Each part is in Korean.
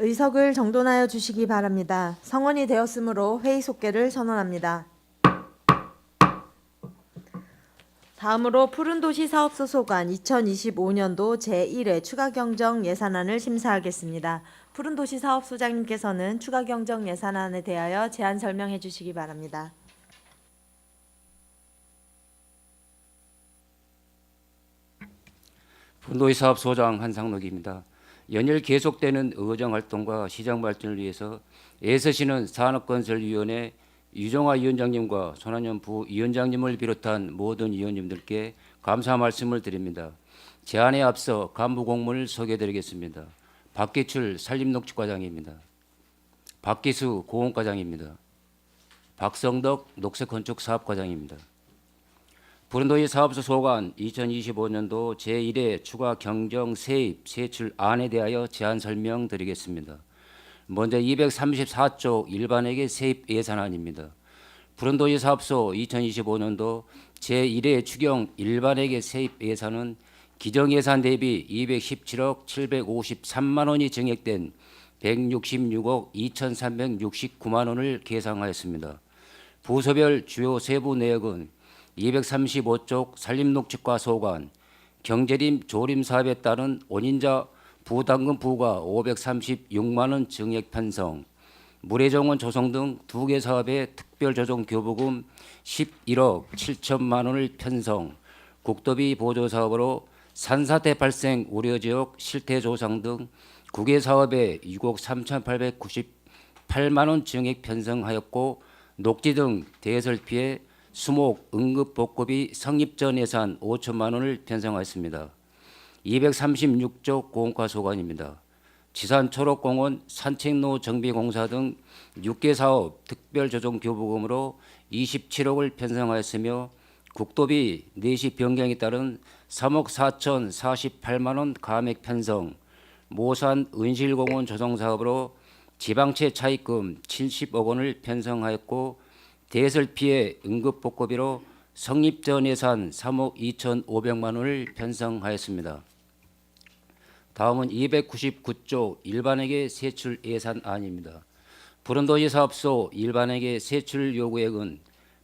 의석을 정돈하여 주시기 바랍니다. 성원이 되었으므로 회의 속개를 선언합니다. 다음으로 푸른도시 사업소 소관 2025년도 제1회 추가경정 예산안을 심사하겠습니다. 푸른도시 사업소장님께서는 추가경정 예산안에 대하여 제안 설명해 주시기 바랍니다. 푸른도시 사업소장 한상록입니다. 연일 계속되는 의정활동과 시장 발전을 위해서 애서시는 산업건설위원회 유정화 위원장님과 손한현 부위원장님을 비롯한 모든 위원님들께 감사 말씀을 드립니다. 제안에 앞서 간부 공문을 소개해드리겠습니다. 박기출 산림녹지과장입니다. 박기수 고원과장입니다. 박성덕 녹색건축사업과장입니다. 푸른도시 사업소 소관 2025년도 제1회 추가 경정 세입 세출안에 대하여 제안 설명드리겠습니다. 먼저 234조 일반회계 세입 예산안입니다. 푸른도시 사업소 2025년도 제1회 추경 일반회계 세입 예산은 기정 예산 대비 217억 753만 원이 증액된 166억 2,369만 원을 계상하였습니다. 부서별 주요 세부 내역은 235쪽 산림녹지과 소관, 경제림 조림 사업에 따른 원인자 부담금 부과 536만 원 증액 편성, 물해정원 조성 등 2개 사업의 특별조정 교부금 11억 7천만 원을 편성, 국도비 보조 사업으로 산사태 발생 우려지역 실태조상 등 9개 사업에 6억 3,898만 원 증액 편성하였고 녹지 등 대설 피해 수목 응급복구비 성립전 예산 5천만 원을 편성하였습니다. 236조 공과 소관입니다. 지산 초록공원 산책로 정비공사 등 6개 사업 특별조정 교부금으로 27억을 편성하였으며 국도비 내시 변경에 따른 3억 4,048만 원 감액 편성, 모산 은실공원 조성 사업으로 지방채 차입금 70억 원을 편성하였고 대설 피해 응급복구비로 성립전 예산 3억 2,500만 원을 편성하였습니다. 다음은 299조 일반회계 세출 예산안입니다. 푸른도시 사업소 일반회계 세출 요구액은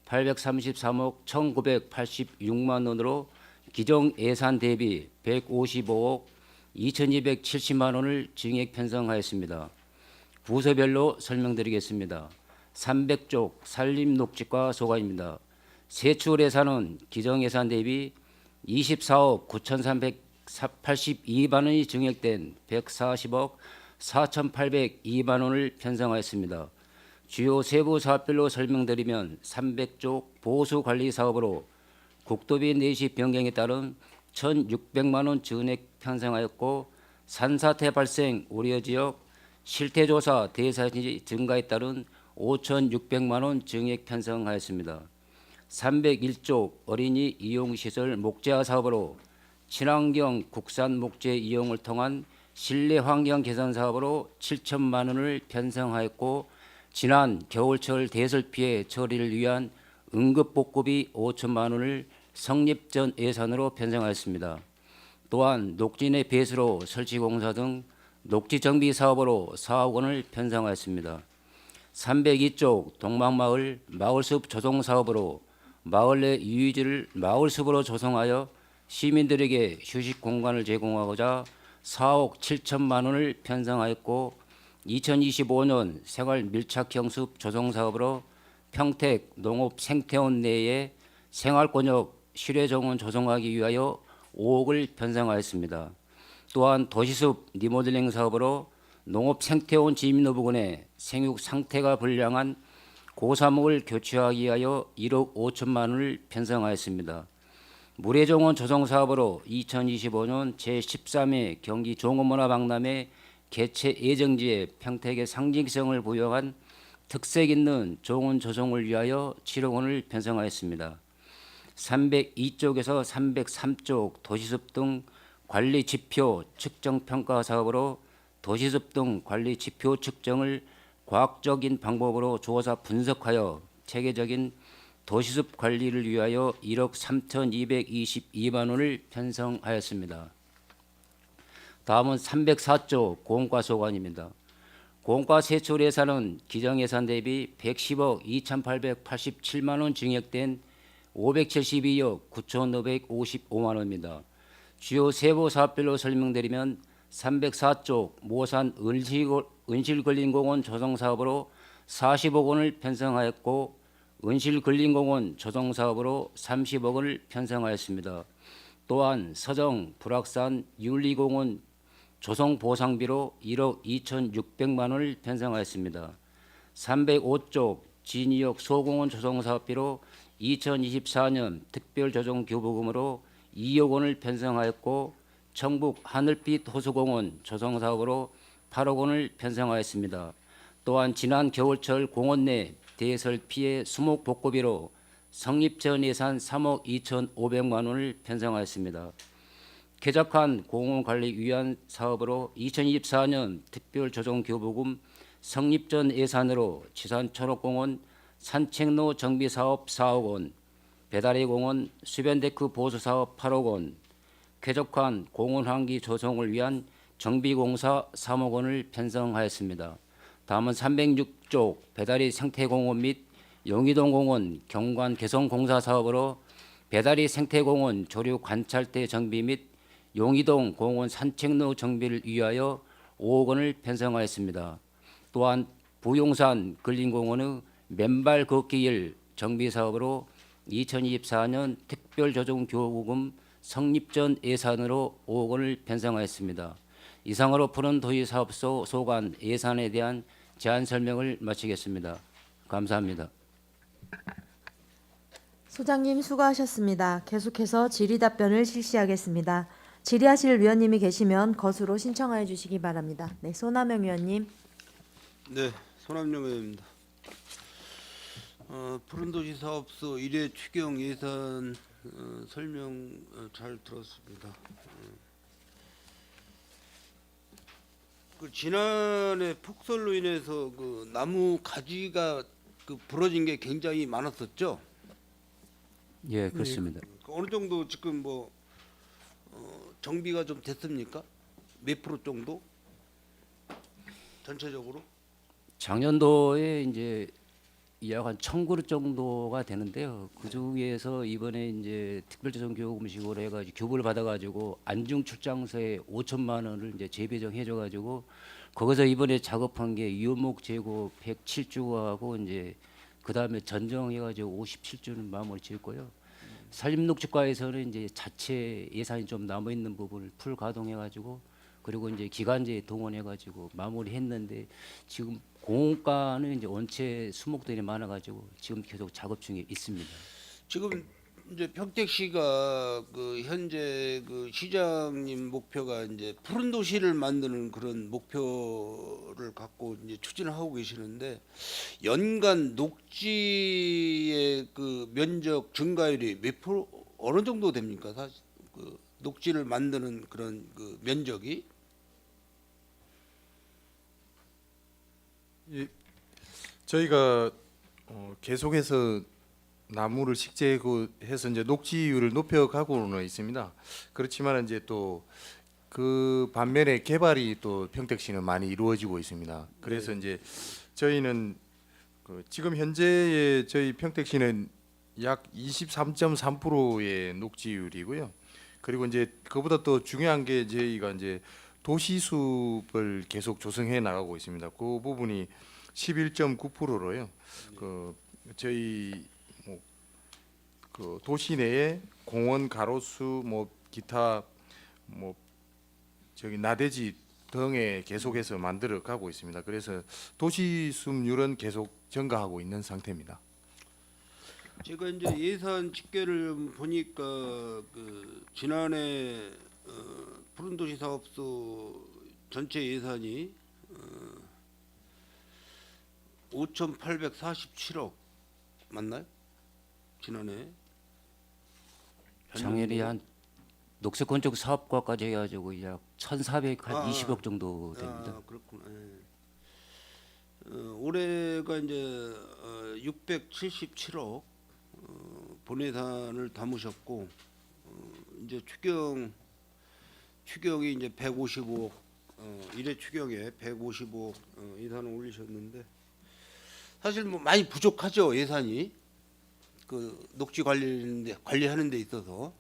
833억 1,986만 원으로 기정 예산 대비 155억 2,270만 원을 증액 편성하였습니다. 부서별로 설명드리겠습니다. 300쪽 산림녹지과 소관입니다. 세출 예산은 기정 예산 대비 24억 9,382만 원이 증액된 140억 4,802만 원을 편성하였습니다. 주요 세부 사업별로 설명드리면 300쪽 보수관리 사업으로 국도비 내시 변경에 따른 1,600만 원 증액 편성하였고 산사태 발생 우려지역 실태조사 대사지 증가에 따른 5,600만 원 증액 편성하였습니다. 301조 어린이 이용시설 목재화 사업으로 친환경 국산 목재 이용을 통한 실내 환경 개선 사업으로 7천만 원을 편성하였고 지난 겨울철 대설 피해 처리를 위한 응급복구비 5천만 원을 성립전 예산으로 편성하였습니다. 또한 녹지내 배수로 설치공사 등 녹지 정비 사업으로 4억 원을 편성하였습니다. 302쪽 동막마을 마을숲 조성 사업으로 마을 내 유유지를 마을숲으로 조성하여 시민들에게 휴식 공간을 제공하고자 4억 7천만 원을 편성하였고 2025년 생활 밀착형 숲 조성 사업으로 평택 농업 생태원 내에 생활권역 실외정원 조성하기 위하여 5억을 편성하였습니다. 또한 도시숲 리모델링 사업으로 농업 생태원 지민로 부근에 생육 상태가 불량한 고사목을 교체하기 위하여 1억 5천만 원을 편성하였습니다. 물해정원 조성 사업으로 2025년 제13회 경기 종합문화박람회 개최 예정지에 평택의 상징성을 부여한 특색 있는 정원 조성을 위하여 7억 원을 편성하였습니다. 302쪽에서 303쪽 도시숲 등 관리 지표 측정 평가 사업으로 도시숲 등 관리 지표 측정을 과학적인 방법으로 조사 분석하여 체계적인 도시숲 관리를 위하여 1억 3,222만 원을 편성하였습니다. 다음은 304조 공과소관입니다. 공과 세출 예산은 기정 예산 대비 110억 2,887만 원 증액된 572억 9,555만 원입니다. 주요 세부 사업별로 설명드리면 304쪽 모산 은실근린공원 조성사업으로 40억 원을 편성하였고 은실근린공원 조성사업으로 30억 원을 편성하였습니다. 또한 서정 불악산 윤리공원 조성보상비로 1억 2,600만 원을 편성하였습니다. 305쪽 진이역 소공원 조성사업비로 2024년 특별조정교부금으로 2억 원을 편성하였고 청북 하늘빛 호수공원 조성사업으로 8억 원을 편성하였습니다. 또한 지난 겨울철 공원 내 대설 피해 수목 복구비로 성립전 예산 3억 2,500만 원을 편성하였습니다. 쾌적한 공원관리 위한 사업으로 2024년 특별조정교부금 성립전 예산으로 지산 천옥공원 산책로 정비사업 4억 원, 배다리공원 수변데크 보수사업 8억 원, 쾌적한 공원환기 조성을 위한 정비공사 3억 원을 편성하였습니다. 다음은 306쪽 배다리 생태공원 및 용이동공원 경관 개성공사 사업으로 배다리 생태공원 조류 관찰대 정비 및 용이동 공원 산책로 정비를 위하여 5억 원을 편성하였습니다. 또한 부용산 근린공원의 맨발 걷기길 정비 사업으로 2024년 특별조정교부금 성립전 예산으로 5억 원을 편성하였습니다. 이상으로 푸른 도시사업소 소관 예산에 대한 제안 설명을 마치겠습니다. 감사합니다. 소장님 수고하셨습니다. 계속해서 질의 답변을 실시하겠습니다. 질의하실 위원님이 계시면 거수로 신청하여 주시기 바랍니다. 네, 손남영 위원님. 네, 손남영 의원입니다. 푸른도시 사업소 1회 추경 예산 설명 잘 들었습니다. 그 지난해 폭설로 인해서 그 나무 가지가 그 부러진 게 굉장히 많았었죠. 예, 그렇습니다. 어느 정도 지금 뭐 정비가 좀 됐습니까? 몇 프로 정도? 전체적으로? 작년도에 이제 약 한 1,000그릇 정도가 되는데요. 그 중에서 이번에 이제 특별조정교부금식으로 해가지고 교부를 받아가지고 안중 출장소에 5천만 원을 이제 재배정해줘가지고 거기서 이번에 작업한 게 유목 재고 107주하고 이제 그 다음에 전정해가지고 57주는 마무리 지었고요. 산림녹지과에서는 이제 자체 예산이 좀 남아 있는 부분을 풀 가동해가지고 그리고 이제 기간제 동원해가지고 마무리했는데 지금 공과는 이제 원체 수목들이 많아가지고 지금 계속 작업 중에 있습니다. 지금 이제 평택시가 그 현재 그 시장님 목표가 이제 푸른 도시를 만드는 그런 목표를 갖고 이제 추진을 하고 계시는데 연간 녹지의 그 면적 증가율이 몇 프로 어느 정도 됩니까? 사실 그 녹지를 만드는 그런 그 면적이 예, 저희가 계속해서 나무를 식재해서 이제 녹지율을 높여가고는 있습니다. 그렇지만 이제 또 그 반면에 개발이 또 평택시는 많이 이루어지고 있습니다. 그래서 이제 저희는 그 지금 현재의 저희 평택시는 약 23.3%의 녹지율이고요. 그리고 이제 그보다 또 중요한 게 저희가 이제 도시숲을 계속 조성해 나가고 있습니다. 그 부분이 11.9%로요. 그 저희 뭐 그 도시 내에 공원 가로수 뭐 기타 뭐 저기 나대지 등에 계속해서 만들어 가고 있습니다. 그래서 도시숲률은 계속 증가하고 있는 상태입니다. 제가 이제 예산 집계를 보니까 그 지난해 푸른도시 사업소 전체 예산이 5,847억 맞나요? 지난해 작년에 한 녹색 건축 사업과까지 해가지고 약 1,420억 정도 됩니다. 그렇구나. 예. 올해가 이제 677억 본예산을 담으셨고 이제 추경이 이제 155억 1회 추경에 155 예산을 올리셨는데 사실 뭐 많이 부족하죠 예산이 그 녹지 관리하는 데 있어서.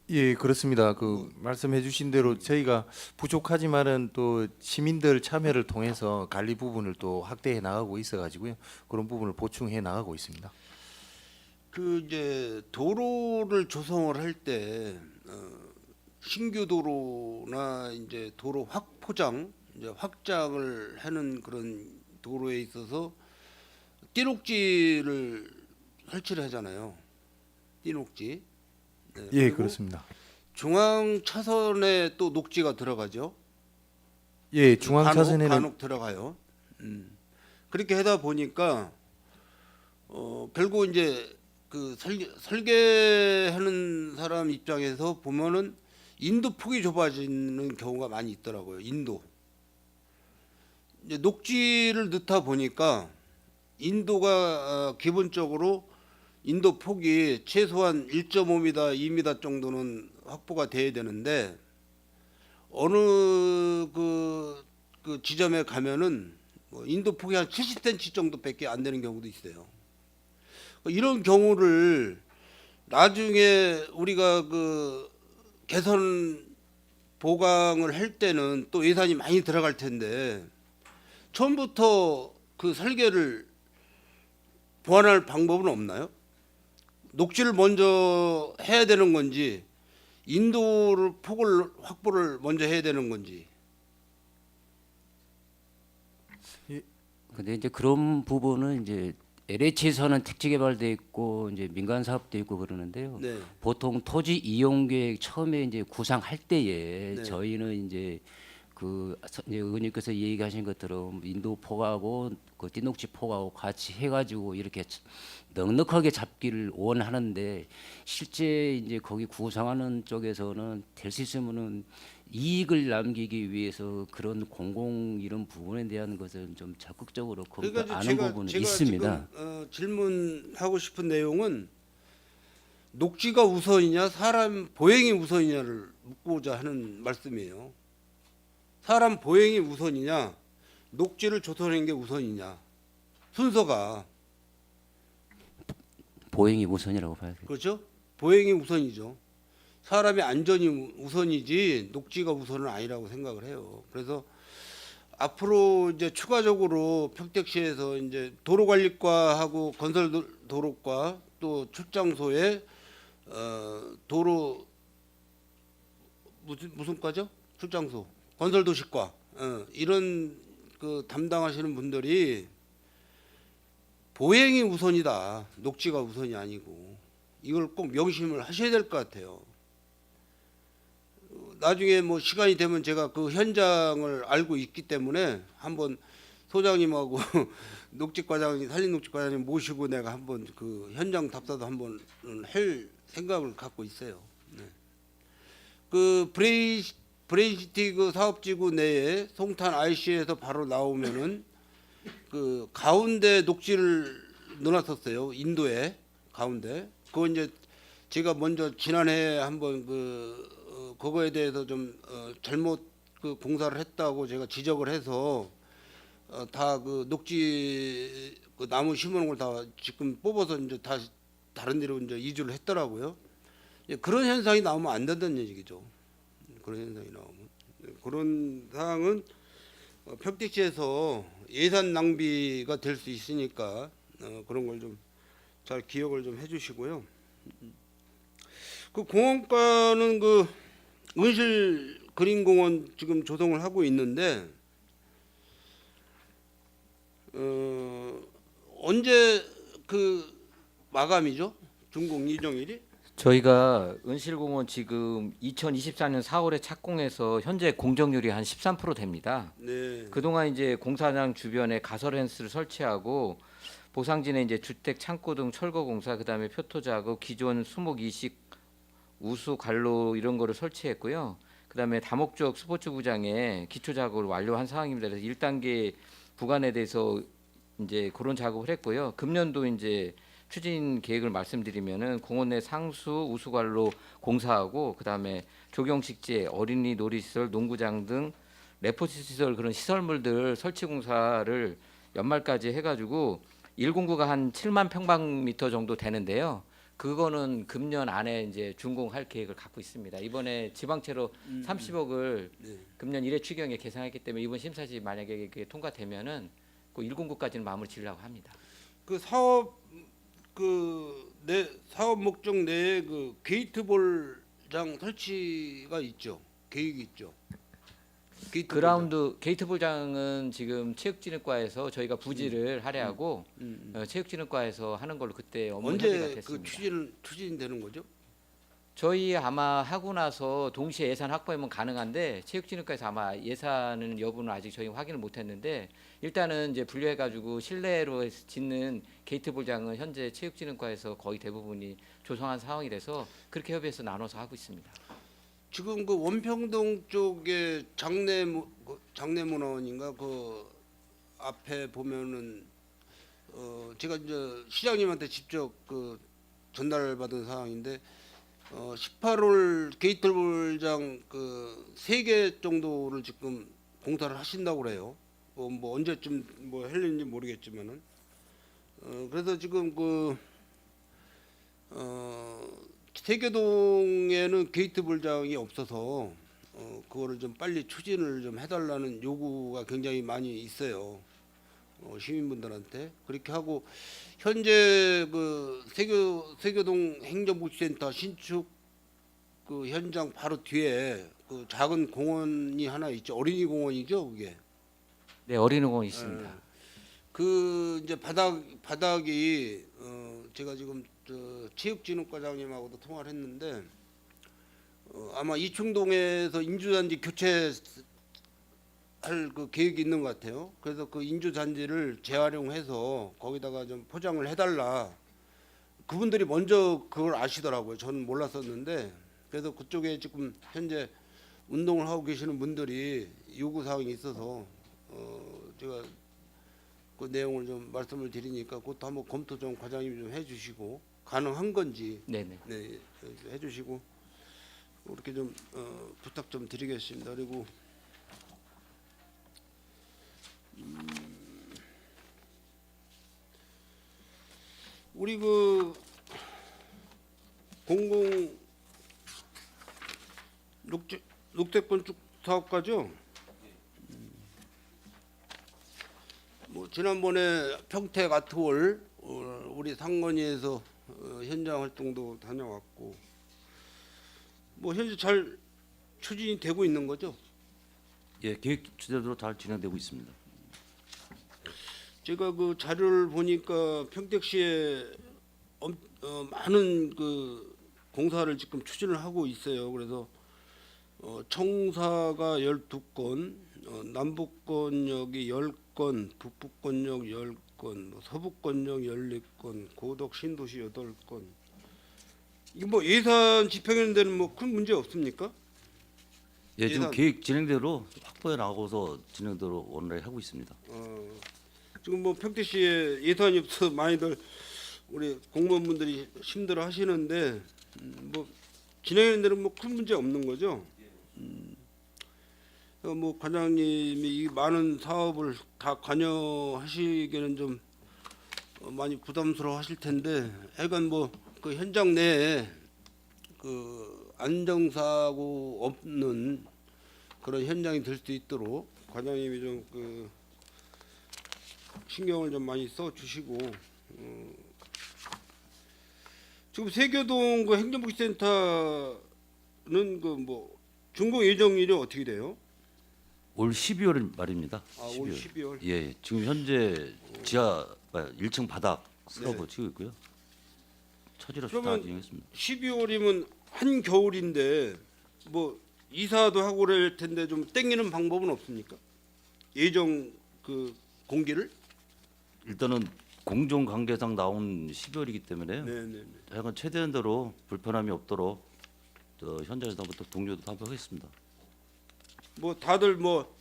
예, 그렇습니다. 그 말씀해 주신 대로 저희가 부족하지만은 또 시민들 참여를 통해서 관리 부분을 또 확대해 나가고 있어 가지고요. 그런 부분을 보충해 나가고 있습니다. 그 이제 도로를 조성을 할 때 신규 도로나 이제 도로 확포장 이제 확장을 하는 그런 도로에 있어서 띠녹지를 설치를 하잖아요. 띠녹지. 네, 예, 그리고 그렇습니다. 중앙 차선에 또 녹지가 들어가죠. 예, 중앙 차선에는 간혹 들어가요. 그렇게 하다 보니까 결국 이제 그 설계하는 사람 입장에서 보면은 인도 폭이 좁아지는 경우가 많이 있더라고요. 인도. 이제 녹지를 넣다 보니까 인도가 기본적으로 인도 폭이 최소한 1.5m, 2m 정도는 확보가 돼야 되는데 어느 그 지점에 가면은 뭐 인도 폭이 한 70cm 정도밖에 안 되는 경우도 있어요. 이런 경우를 나중에 우리가 그 개선 보강을 할 때는 또 예산이 많이 들어갈 텐데 처음부터 그 설계를 보완할 방법은 없나요? 녹지를 먼저 해야 되는 건지 인도를 폭을 확보를 먼저 해야 되는 건지. 근데 이제 그런 부분은 이제 LH에서는 택지 개발돼 있고 이제 민간 사업도 있고 그러는데요. 네. 보통 토지 이용 계획 처음에 이제 구상할 때에 네. 저희는 이제 이제 의원님께서 얘기하신 것처럼 인도 폭하고 그 띠녹지 폭하고 같이 해가지고 이렇게 넉넉하게 잡기를 원하는데 실제 이제 거기 구상하는 쪽에서는 될 수 있으면은 이익을 남기기 위해서 그런 공공 이런 부분에 대한 것을 좀 적극적으로 검토 안 한 부분은 있습니다. 지금 질문하고 싶은 내용은 녹지가 우선이냐 사람 보행이 우선이냐를 묻고자 하는 말씀이에요. 사람 보행이 우선이냐 녹지를 조성하는 게 우선이냐 순서가 보행이 우선이라고 봐야 돼요. 그렇죠? 보행이 우선이죠. 사람의 안전이 우선이지 녹지가 우선은 아니라고 생각을 해요. 그래서 앞으로 이제 추가적으로 평택시에서 이제 도로관리과하고 건설도로과 또 출장소에 도로 무슨 과죠? 출장소 건설도시과 이런 그 담당하시는 분들이 보행이 우선이다. 녹지가 우선이 아니고 이걸 꼭 명심을 하셔야 될 것 같아요. 나중에 뭐 시간이 되면 제가 그 현장을 알고 있기 때문에 한번 소장님하고 녹지과장님, 산림녹지과장님 모시고 내가 한번 그 현장 답사도 한번 할 생각을 갖고 있어요. 네. 그 브레인시티 그 사업지구 내에 송탄 IC에서 바로 나오면은 그 가운데 녹지를 넣어놨었어요. 인도에 가운데. 그거 이제 제가 먼저 지난해 한번 그거에 대해서 좀 잘못 그 공사를 했다고 제가 지적을 해서 다 그 녹지 그 나무 심어놓은 걸 다 지금 뽑아서 이제 다 다른 데로 이제 이주를 했더라고요. 그런 현상이 나오면 안 된다는 얘기죠. 그런 현상이 나오면 그런 사항은 평택시에서 예산 낭비가 될 수 있으니까 그런 걸 좀 잘 기억을 좀 해주시고요. 그 공원과는 그 은실 그린공원 지금 조성을 하고 있는데 언제 그 마감이죠? 준공 예정일이? 저희가 은실공원 지금 2024년 4월에 착공해서 현재 공정률이 한 13% 됩니다. 네. 그동안 이제 공사장 주변에 가설펜스를 설치하고 보상진에 이제 주택 창고 등 철거 공사, 그다음에 표토 작업, 기존 수목 이식 우수 관로 이런 거를 설치했고요. 그다음에 다목적 스포츠구장에 기초 작업을 완료한 상황입니다. 그래서 1단계 부관에 대해서 이제 그런 작업을 했고요. 금년도 이제 추진 계획을 말씀드리면은 공원 내 상수 우수관로 공사하고 그다음에 조경식재, 어린이 놀이시설, 농구장 등 레포츠 시설 그런 시설물들 설치 공사를 연말까지 해가지고 1공구가 한 7만 평방미터 정도 되는데요. 그거는 금년 안에 이제 준공할 계획을 갖고 있습니다. 이번에 지방채로 30억을 네. 금년 1회 추경에 계산했기 때문에 이번 심사 시 만약에 그게 통과되면은 그 1공구까지는 마무리 지으려고 합니다. 그 사업 내 사업 목적 내에 그 게이트볼장 설치가 있죠. 계획이 있죠. 게이트볼장. 그라운드 게이트볼장은 지금 체육진흥과에서 저희가 부지를 할애하고 체육진흥과에서 하는 걸로 그때 업무 협의가 언제 그 됐습니다. 추진되는 거죠? 저희 아마 하고 나서 동시에 예산 확보하면 가능한데 체육진흥과에서 아마 예산은 여부는 아직 저희 확인을 못했는데 일단은 이제 분류해가지고 실내로 짓는 게이트볼장은 현재 체육진흥과에서 거의 대부분이 조성한 상황이라서 그렇게 협의해서 나눠서 하고 있습니다. 지금 그 원평동 쪽에 장례문화원인가 그 앞에 보면은 제가 이제 시장님한테 직접 그 전달받은 사항인데 18홀 게이트볼장 그 3개 정도를 지금 공사를 하신다고 그래요. 뭐 언제쯤 뭐 할는지 모르겠지만은 그래서 지금 그 세계동에는 게이트볼장이 없어서 그거를 좀 빨리 추진을 좀 해달라는 요구가 굉장히 많이 있어요. 시민분들한테 그렇게 하고 현재 그 세교동 행정복지센터 신축 그 현장 바로 뒤에 그 작은 공원이 하나 있죠. 어린이 공원이죠, 그게. 네, 어린이공원 있습니다. 그 이제 바닥이 제가 지금 체육진흥과장님하고도 통화를 했는데 아마 이충동에서 인주단지 교체할 그 계획이 있는 것 같아요. 그래서 그 인주단지를 재활용해서 거기다가 좀 포장을 해달라. 그분들이 먼저 그걸 아시더라고요. 저는 몰랐었는데 그래서 그쪽에 지금 현재 운동을 하고 계시는 분들이 요구 사항이 있어서 제가 그 내용을 좀 말씀을 드리니까 그것도 한번 검토 좀 과장님이 좀 해주시고 가능한 건지 네네. 네 해주시고 그렇게 좀 부탁 좀 드리겠습니다. 그리고 우리 그 공공 녹색건축 사업가죠. 뭐 지난번에 평택 아트홀 우리 상건이에서 현장 활동도 다녀왔고 뭐 현재 잘 추진이 되고 있는 거죠. 예, 계획 추대로 잘 진행되고 있습니다. 제가 그 자료를 보니까 평택시에 많은 그 공사를 지금 추진을 하고 있어요. 그래서 청사가 12건, 남북권역이 10건, 북부권역 10건, 서부권역 14건, 고덕 신도시 8건. 이거 뭐 예산 집행하는 데는 뭐 큰 문제 없습니까? 예, 지금 예산- 계획 진행대로 확보해 나가고서 진행대로 원활히 하고 있습니다. 지금 뭐 평택시에 예산이 없어서 많이들 우리 공무원분들이 힘들어 하시는데 뭐 진행하는 데는 뭐 큰 문제 없는 거죠. 뭐 과장님이 이 많은 사업을 다 관여하시기는 좀 많이 부담스러워 하실 텐데 하여간 뭐 그 현장 내에 그 안정사고 없는 그런 현장이 될 수 있도록 과장님이 좀 그 신경을 좀 많이 써 주시고 지금 세교동 그 행정복지센터는 그 뭐 준공 예정일이 어떻게 돼요? 올 12월 말입니다. 올 12월. 예, 지금 현재 지하 1층 바닥 슬러브 네. 치고 있고요. 처지로서 다 그러면 진행했습니다. 12월이면 한 겨울인데 뭐 이사도 하고 그럴 텐데 좀 땡기는 방법은 없습니까? 예정 그 공기를? 일단은 공정 관계상 나온 12월이기 때문에요. 네네. 하여간 최대한대로 불편함이 없도록 현장에서부터 동료도 답변하겠습니다. 뭐 다들 뭐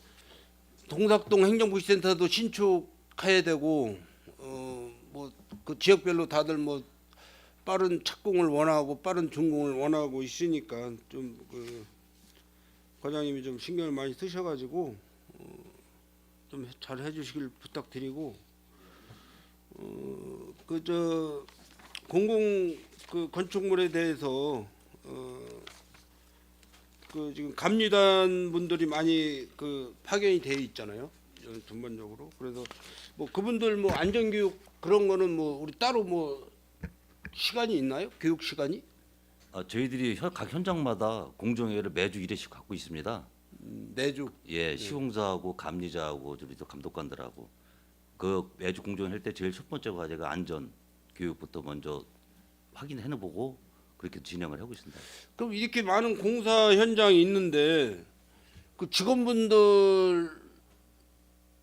동삭동 행정복지센터도 신축해야 되고 뭐 그 지역별로 다들 뭐 빠른 착공을 원하고 빠른 준공을 원하고 있으니까 좀 그 과장님이 좀 신경을 많이 쓰셔가지고 좀 잘 해주시길 부탁드리고 그 저 공공 그 건축물에 대해서 그 지금 감리단 분들이 많이 그 파견이 돼 있잖아요. 전반적으로. 그래서 뭐 그분들 뭐 안전교육 그런 거는 뭐 우리 따로 뭐 시간이 있나요? 교육 시간이? 저희들이 각 현장마다 공정회의를 매주 1회씩 갖고 있습니다. 매주. 예, 시공사하고 감리자하고 좀 또 감독관들하고 그 매주 공정회 할 때 제일 첫 번째 과제가 안전 교육부터 먼저 확인해보고 그렇게 진행을 하고 있습니다. 그럼 이렇게 많은 공사 현장이 있는데 그 직원분들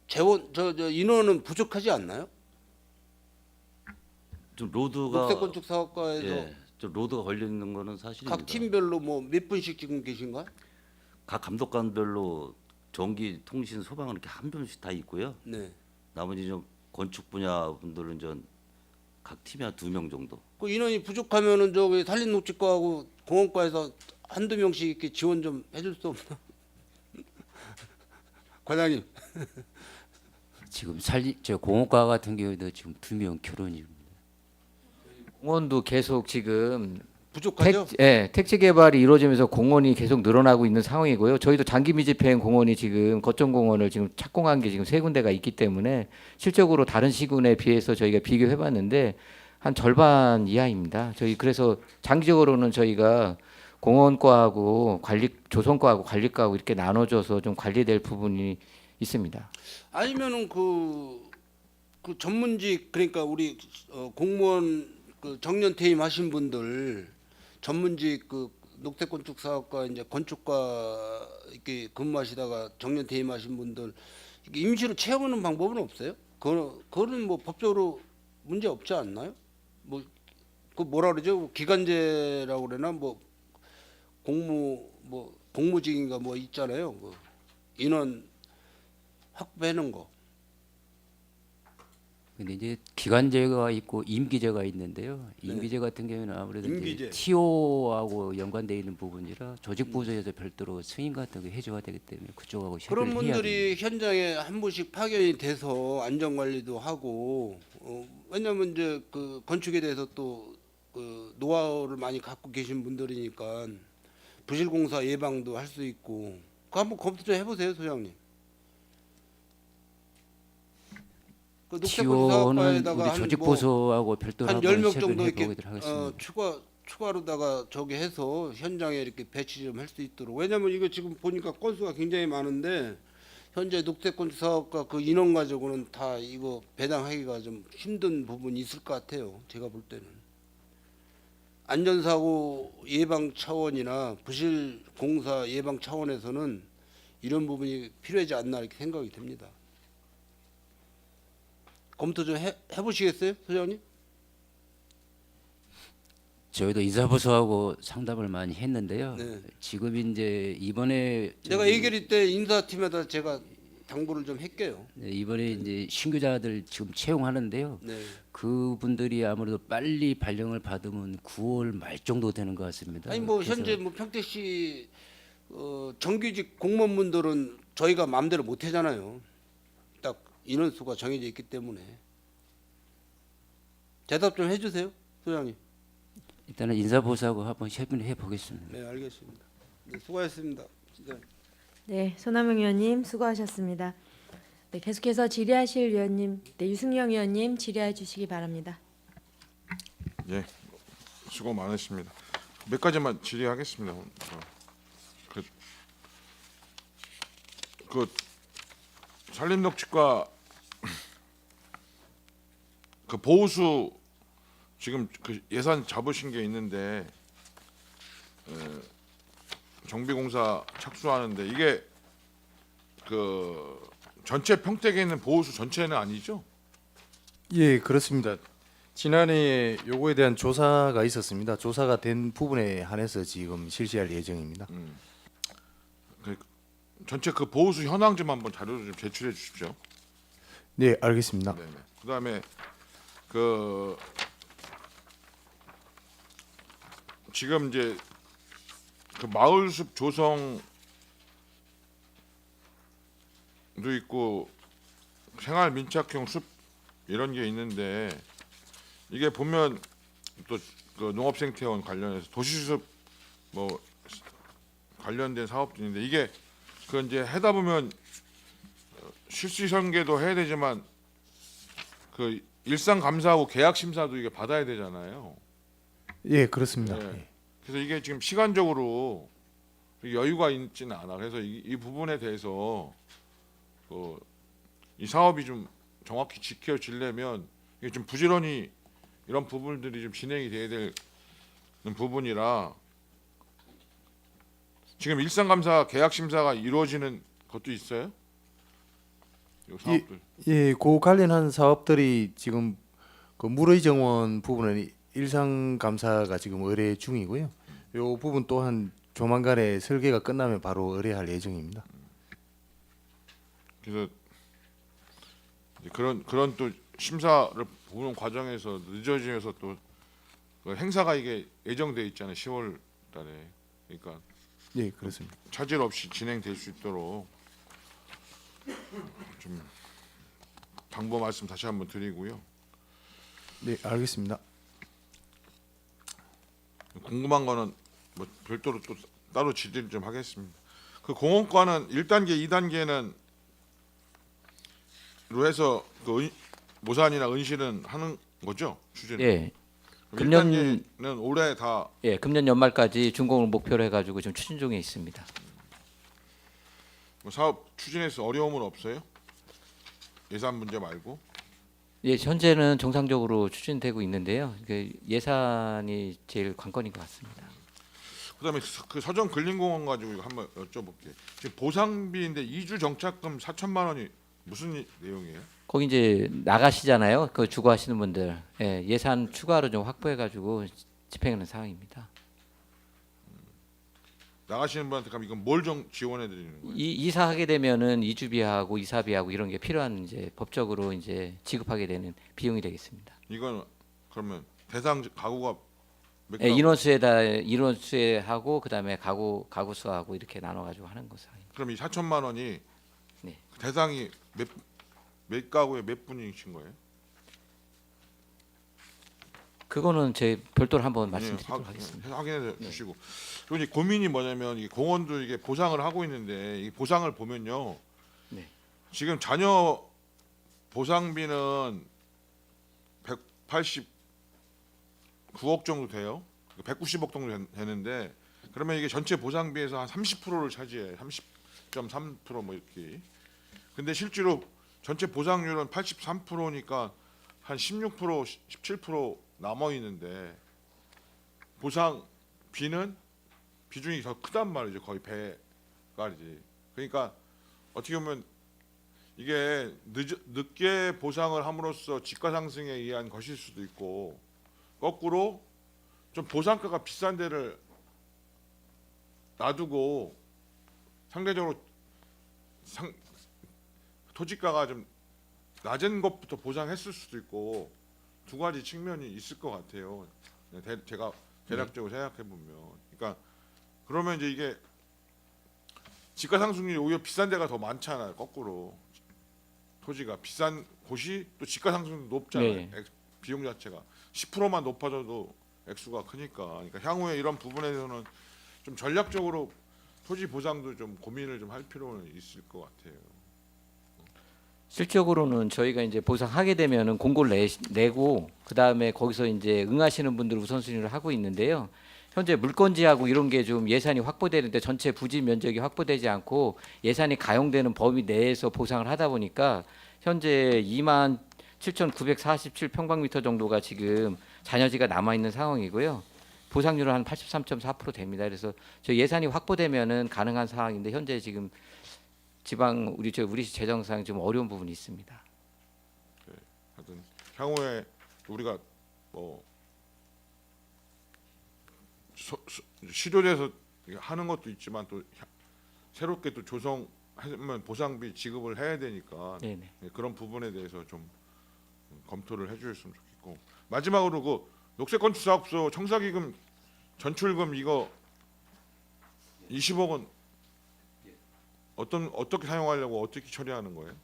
재원 저 인원은 부족하지 않나요? 좀 로드가 녹색건축사업과에서 예, 좀 로드가 걸려 있는 거는 사실입니다. 각 팀별로 뭐 몇 분씩 지금 계신가? 각 감독관별로 전기, 통신, 소방 이렇게 한 분씩 다 있고요. 네. 나머지 좀 건축 분야 분들은 각 팀에 한 2명 정도. 그 인원이 부족하면은 저기 산림녹지과하고 공원과에서 한두 명씩 이렇게 지원 좀 해줄 수 없나? 과장님. 지금 저 공업과 같은 경우도 지금 2명 결혼이 공원도 계속 지금 부족하죠? 택지 개발이 이루어지면서 공원이 계속 늘어나고 있는 상황이고요. 저희도 장기 미집행 공원이 지금 거점 공원을 지금 착공한 게 지금 3군데가 있기 때문에 실적으로 다른 시군에 비해서 저희가 비교해봤는데 한 절반 이하입니다. 저희 그래서 장기적으로는 저희가 공원과하고 조성과하고 관리과하고 이렇게 나눠져서 좀 관리될 부분이 있습니다. 아니면은 그 전문직 그러니까 우리 공무원 그 정년 퇴임하신 분들 전문직 그 녹색건축사업과 이제 건축과 이렇게 근무하시다가 정년 퇴임하신 분들 이렇게 임시로 채우는 방법은 없어요? 그거는 뭐 법적으로 문제 없지 않나요? 뭐 그 뭐라 그러죠? 기간제라고 그러나 뭐 공무직인가 뭐 있잖아요. 그 인원 확보하는 거. 근데 이제 기간제가 있고 임기제가 있는데요. 임기제 같은 경우는 아무래도 임기제. 이제 TO하고 연관되어 있는 부분이라 조직 부서에서 별도로 승인 같은 거 해줘야 되기 때문에 그쪽하고 그런 협의를 해야 분들이 현장에 한 분씩 파견이 돼서 안전 관리도 하고 왜냐면 이제 그 건축에 대해서 또 그 노하우를 많이 갖고 계신 분들이니까 부실 공사 예방도 할 수 있고 그거 한번 검토 좀 해보세요, 소장님. 그 TO는 녹색건축사업과에다가 우리 조직 부서하고 별도로 한 한번 10명 협의를 정도 이렇게 해보도록 하겠습니다. 추가로다가 저기 해서 현장에 이렇게 배치 좀 할 수 있도록. 왜냐면 이거 지금 보니까 건수가 굉장히 많은데 현재 녹색건축사업과 그 인원 가지고는 다 이거 배당하기가 좀 힘든 부분이 있을 것 같아요. 제가 볼 때는. 안전사고 예방 차원이나 부실 공사 예방 차원에서는 이런 부분이 필요하지 않나 이렇게 생각이 듭니다. 검토 좀 해보시겠어요, 소장님? 저희도 인사부서하고 상담을 많이 했는데요. 네. 지금 이제 이번에 내가 예결위 때 인사팀에다 제가 당부를 좀 할게요. 이번에 이제 신규자들 지금 채용하는데요. 네. 그분들이 아무래도 빨리 발령을 받으면 9월 말 정도 되는 것 같습니다. 아니 뭐 그래서 현재 뭐 평택시 정규직 공무원분들은 저희가 마음대로 못 하잖아요. 딱 인원수가 정해져 있기 때문에. 대답 좀 해주세요, 소장님. 일단은 인사보수하고 한번 협의를 해보겠습니다. 네, 알겠습니다. 네, 수고하셨습니다. 진짜. 네, 손남영 의원님 수고하셨습니다. 네, 계속해서 질의하실 위원님, 네, 유승영 의원님 질의해 주시기 바랍니다. 예, 수고 많으십니다. 몇 가지만 질의하겠습니다. 그 산림녹지과 그 보호수 지금 그 예산 잡으신 게 있는데 정비공사 착수하는데 이게 그 전체 평택에 있는 보호수 전체는 아니죠? 예, 그렇습니다. 지난해 요거에 대한 조사가 있었습니다. 조사가 된 부분에 한해서 지금 실시할 예정입니다. 전체 그 보호수 현황 좀 한번 자료를 좀 제출해 주십시오. 네, 알겠습니다. 네네. 그다음에 그 지금 이제 그 마을숲 조성도 있고 생활 민착형 숲 이런 게 있는데 이게 보면 또 그 농업생태원 관련해서 도시숲 뭐 관련된 사업도 있는데 이게 그 이제 하다 보면 실시 설계도 해야 되지만 그 일상 감사하고 계약 심사도 이게 받아야 되잖아요. 예, 그렇습니다. 네. 예. 그래서 이게 지금 시간적으로 여유가 있지는 않아. 그래서 이 부분에 대해서 이 사업이 좀 정확히 지켜지려면 이게 좀 부지런히 이런 부분들이 좀 진행이 돼야 되는 부분이라 지금 일상감사 계약 심사가 이루어지는 것도 있어요? 이 사업들. 예, 그 관련한 사업들이 지금 그 물의 정원 부분은 일상 감사가 지금 의뢰 중이고요. 요 부분 또한 조만간에 설계가 끝나면 바로 의뢰할 예정입니다. 그래서 이제 그런 또 심사를 보는 과정에서 늦어지면서 또그 행사가 이게 예정돼 있잖아요. 10월 달에. 그러니까 예, 그렇습니다. 차질 없이 진행될 수 있도록 좀 당부 말씀 다시 한번 드리고요. 네, 알겠습니다. 궁금한 거는 뭐 별도로 또 따로 질의를 좀 하겠습니다. 그 공원과는 1단계, 2단계는 로 해서 그 모산이나 은실은 하는 거죠? 추진을. 예. 그럼 금년- 1단계는 올해 다 예, 금년 연말까지 준공을 목표로 해가지고 지금 추진 중에 있습니다. 뭐 사업 추진에서 어려움은 없어요? 예산 문제 말고. 예, 현재는 정상적으로 추진되고 있는데요. 그 예산이 제일 관건인 것 같습니다. 그다음에 그 서정 근린공원 가지고 이거 한번 여쭤볼게요. 지금 보상비인데 2주 정착금 4천만 원이 무슨 내용이에요? 거기 이제 나가시잖아요. 그 주거하시는 분들 예, 예산 추가로 좀 확보해가지고 집행하는 상황입니다. 나가시는 분한테 그럼 이건 뭘 지원해 드리는 거예요? 이사하게 되면은 이주비하고 이사비하고 이런 게 필요한 이제 법적으로 이제 지급하게 되는 비용이 되겠습니다. 이건 그러면 대상 가구가 몇 예, 가구? 인원수에 하고 그다음에 가구 수하고 이렇게 나눠가지고 하는 것은 그럼 이 4천만 원이 네. 대상이 몇 가구에 몇 분이신 거예요? 그거는 제 별도로 한번 예, 말씀드리도록 하겠습니다. 확인해 주시고. 그리고 이제 고민이 뭐냐면 이 공원도 이게 보상을 하고 있는데 이 보상을 보면요. 네. 지금 자녀 보상비는 189억 정도 돼요. 190억 정도 되는데 그러면 이게 전체 보상비에서 한 30%를 차지해. 30.3%뭐 이렇게. 근데 실제로 전체 보상률은 83%니까 한 16%, 17% 남아 있는데 보상비는 비중이 더 크단 말이죠. 거의 배가지. 그러니까 어떻게 보면 이게 늦게 보상을 함으로써 지가 상승에 의한 것일 수도 있고 거꾸로 좀 보상가가 비싼 데를 놔두고 상대적으로 토지가가 좀 낮은 것부터 보상했을 수도 있고 두 가지 측면이 있을 것 같아요. 제가 대략적으로 생각해 보면, 그러니까 그러면 이제 이게 지가 상승률이 오히려 비싼 데가 더 많잖아요. 거꾸로 토지가 비싼 곳이 또 지가 상승도 높잖아요. 네. 비용 자체가 10%만 높아져도 액수가 크니까. 그러니까 향후에 이런 부분에 대해서는 좀 전략적으로 토지 보상도 좀 고민을 좀 할 필요는 있을 것 같아요. 실적으로는 저희가 이제 보상하게 되면은 공고를 내고 그 다음에 거기서 이제 응하시는 분들 우선순위를 하고 있는데요. 현재 물건지하고 이런 게 좀 예산이 확보되는데 전체 부지 면적이 확보되지 않고 예산이 가용되는 범위 내에서 보상을 하다 보니까 현재 27,947평방미터 정도가 지금 잔여지가 남아 있는 상황이고요. 보상률은 한 83.4% 됩니다. 그래서 저 예산이 확보되면은 가능한 상황인데 현재 지금 지방 우리 재정상 좀 어려운 부분이 있습니다. 하여튼 향후에 우리가 뭐 실효돼서 하는 것도 있지만 또 새롭게 또 조성하면 보상비 지급을 해야 되니까 네네. 그런 부분에 대해서 좀 검토를 해주셨으면 좋겠고. 있고 마지막으로 그 녹색건축사업소 청사기금 전출금 이거 20억 원 어떻게 사용하려고 어떻게 처리하는 거예요?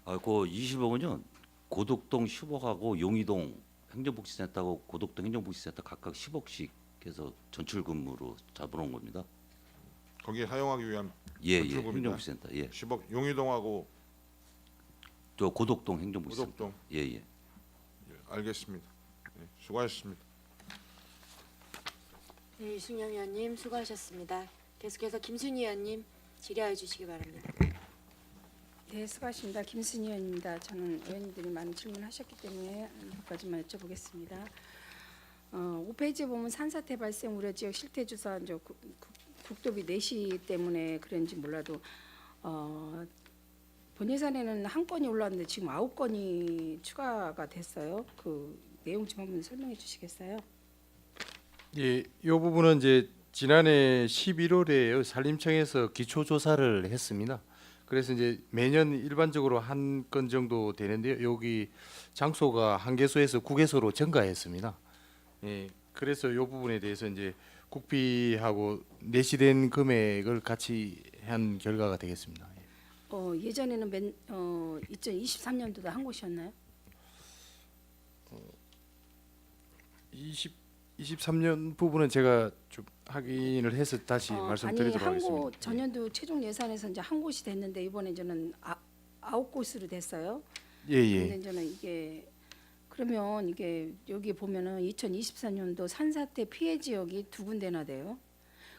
그 20억 원은 고덕동 10억하고 용의동 행정복지센터하고 고덕동 행정복지센터 각각 10억씩 해서 전출금으로 잡아놓은 겁니다. 거기에 사용하기 위한 예, 전출금이다. 행정복지센터. 예. 10억 용의동하고 저 고덕동 행정복지센터. 고덕동. 예, 예. 예, 알겠습니다. 네, 수고하셨습니다. 네, 이승영 의원님 수고하셨습니다. 계속해서 김순희 의원님 질의하여 주시기 바랍니다. 네, 수고하십니다. 김순희 의원입니다. 저는 의원님들이 많은 질문하셨기 때문에 몇 가지만 여쭤보겠습니다. 5페이지에 보면 산사태 발생 우려 지역 실태 조사 이제 국도비 내시 때문에 그런지 몰라도 본 예산에는 한 건이 올라왔는데 지금 9건이 추가가 됐어요. 그 내용 좀 한번 설명해 주시겠어요? 예, 이 부분은 이제 지난해 11월에 산림청에서 기초 조사를 했습니다. 그래서 이제 매년 일반적으로 한 건 정도 되는데요. 여기 장소가 한 개소에서 9개소로 증가했습니다. 예, 그래서 이 부분에 대해서 이제 국비하고 내시된 금액을 같이 한 결과가 되겠습니다. 예전에는 2023년도도 한 곳이었나요? 23년 부분은 제가 좀 확인을 해서 다시 말씀드리도록 아니 하겠습니다. 한곳 전년도 최종 예산에서 이제 한 곳이 됐는데 이번에 저는 9곳으로 됐어요. 예, 예. 근데 저는 이게 그러면 이게 여기 보면은 2024년도 산사태 피해 지역이 2군데나 돼요.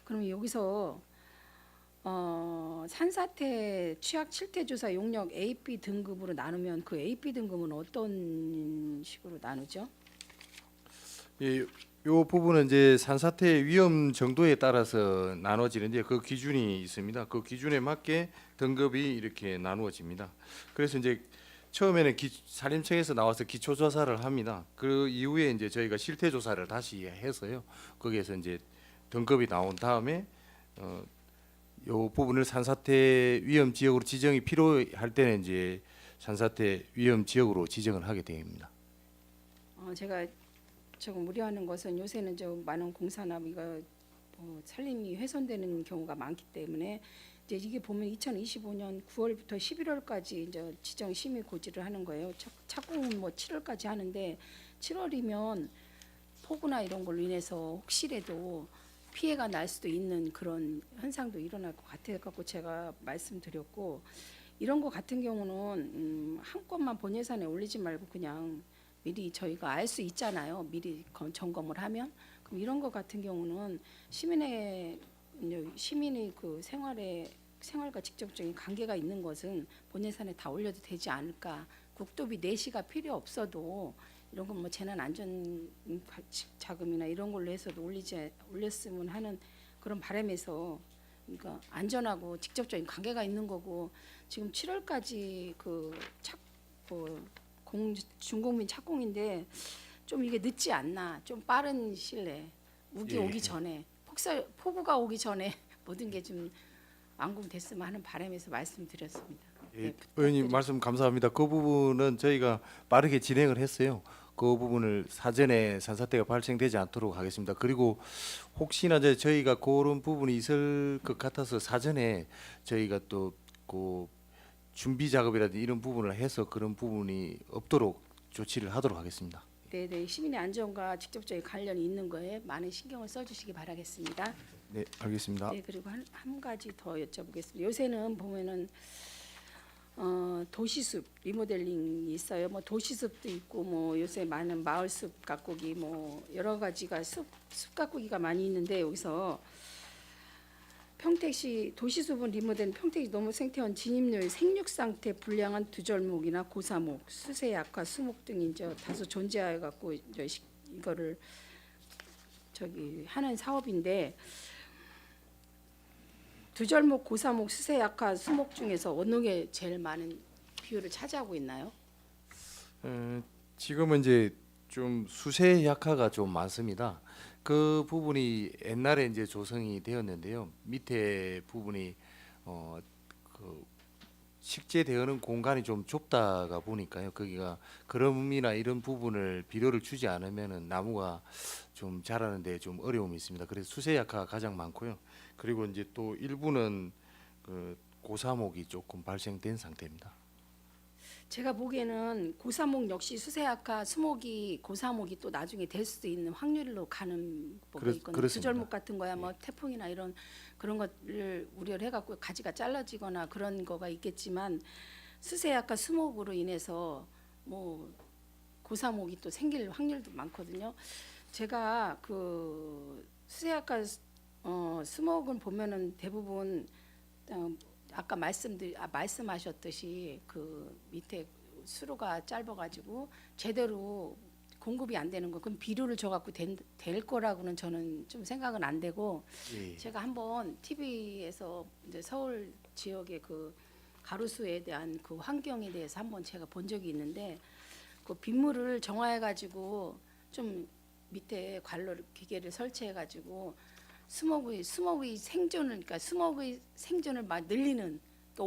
그러면 여기서 산사태 취약 실태 조사 용역 A, B 등급으로 나누면 그 A, B 등급은 어떤 식으로 나누죠? 예, 요 부분은 이제 산사태 위험 정도에 따라서 나눠지는데 그 기준이 있습니다. 그 기준에 맞게 등급이 이렇게 나누어집니다. 그래서 이제 처음에는 산림청에서 나와서 기초 조사를 합니다. 그 이후에 이제 저희가 실태 조사를 다시 해서요. 거기에서 이제 등급이 나온 다음에 요 부분을 산사태 위험 지역으로 지정이 필요할 때는 이제 산사태 위험 지역으로 지정을 하게 됩니다. 제가 조금 우려하는 것은 요새는 좀 많은 공사나 이거 산림이 훼손되는 경우가 많기 때문에 이제 이게 보면 2025년 9월부터 11월까지 이제 지정 심의 고지를 하는 거예요. 착공은 뭐 7월까지 하는데 7월이면 폭우나 이런 걸로 인해서 혹시라도 피해가 날 수도 있는 그런 현상도 일어날 것 같아 갖고 제가 말씀드렸고 이런 거 같은 경우는 한 건만 본 예산에 올리지 말고 그냥 미리 저희가 알 수 있잖아요. 미리 점검을 하면 그럼 이런 거 같은 경우는 시민의 그 생활과 직접적인 관계가 있는 것은 본 예산에 다 올려도 되지 않을까. 국도비 내시가 필요 없어도 이런 건 뭐 재난 안전 자금이나 이런 걸로 해서도 올렸으면 하는 그런 바람에서 그러니까 안전하고 직접적인 관계가 있는 거고 지금 7월까지 중국민 착공인데 좀 이게 늦지 않나 좀 빠른 시일 내에 우기 예. 오기 전에 폭우가 오기 전에 모든 게 좀 완공됐으면 하는 바람에서 말씀드렸습니다. 예, 네, 의원님 말씀 감사합니다. 그 부분은 저희가 빠르게 진행을 했어요. 그 부분을 사전에 산사태가 발생되지 않도록 하겠습니다. 그리고 혹시나 저희가 그런 부분이 있을 것 같아서 사전에 저희가 또 그 준비 작업이라든지 이런 부분을 해서 그런 부분이 없도록 조치를 하도록 하겠습니다. 네, 시민의 안전과 직접적인 관련이 있는 거에 많은 신경을 써주시기 바라겠습니다. 네, 알겠습니다. 네, 그리고 한 가지 더 여쭤보겠습니다. 요새는 보면은 도시숲 리모델링이 있어요. 뭐 도시숲도 있고 뭐 요새 많은 마을숲 가꾸기 뭐 여러 가지가 숲 가꾸기가 많이 있는데 여기서 평택시 도시숲은 리모델링 평택시 농업생태원 진입로의 생육 상태 불량한 두절목이나 고사목, 수세 약화, 수목 등이 이제 다소 존재해 갖고 이제 이거를 하는 사업인데 두절목, 고사목, 수세 약화, 수목 중에서 어느 게 제일 많은 비율을 차지하고 있나요? 지금은 이제 좀 수세 약화가 좀 많습니다. 그 부분이 옛날에 이제 조성이 되었는데요. 밑에 부분이 그 식재 대하는 공간이 좀 좁다가 보니까요. 거기가 거름이나 이런 부분을 비료를 주지 않으면은 나무가 좀 자라는데 좀 어려움이 있습니다. 그래서 수세 약화가 가장 많고요. 그리고 이제 또 일부는 그 고사목이 조금 발생된 상태입니다. 제가 보기에는 고사목 역시 수세아카 수목이 고사목이 또 나중에 될 수도 있는 확률로 가는 뭐가 있거든요. 그렇습니다. 주절목 같은 거야 뭐 태풍이나 이런 그런 것을 우려를 해갖고 가지가 잘라지거나 그런 거가 있겠지만 수세아카 수목으로 인해서 뭐 고사목이 또 생길 확률도 많거든요. 제가 그 수세아카 수목은 보면은 대부분 아까 말씀하셨듯이 그 밑에 수로가 짧아가지고 제대로 공급이 안 되는 거 그럼 비료를 줘갖고 될 거라고는 저는 좀 생각은 안 되고 예. 제가 한번 TV에서 이제 서울 지역의 그 가로수에 대한 그 환경에 대해서 한번 제가 본 적이 있는데 그 빗물을 정화해가지고 좀 밑에 관로 기계를 설치해가지고 수목의 생존을 그러니까 수목의 생존을 막 늘리는 또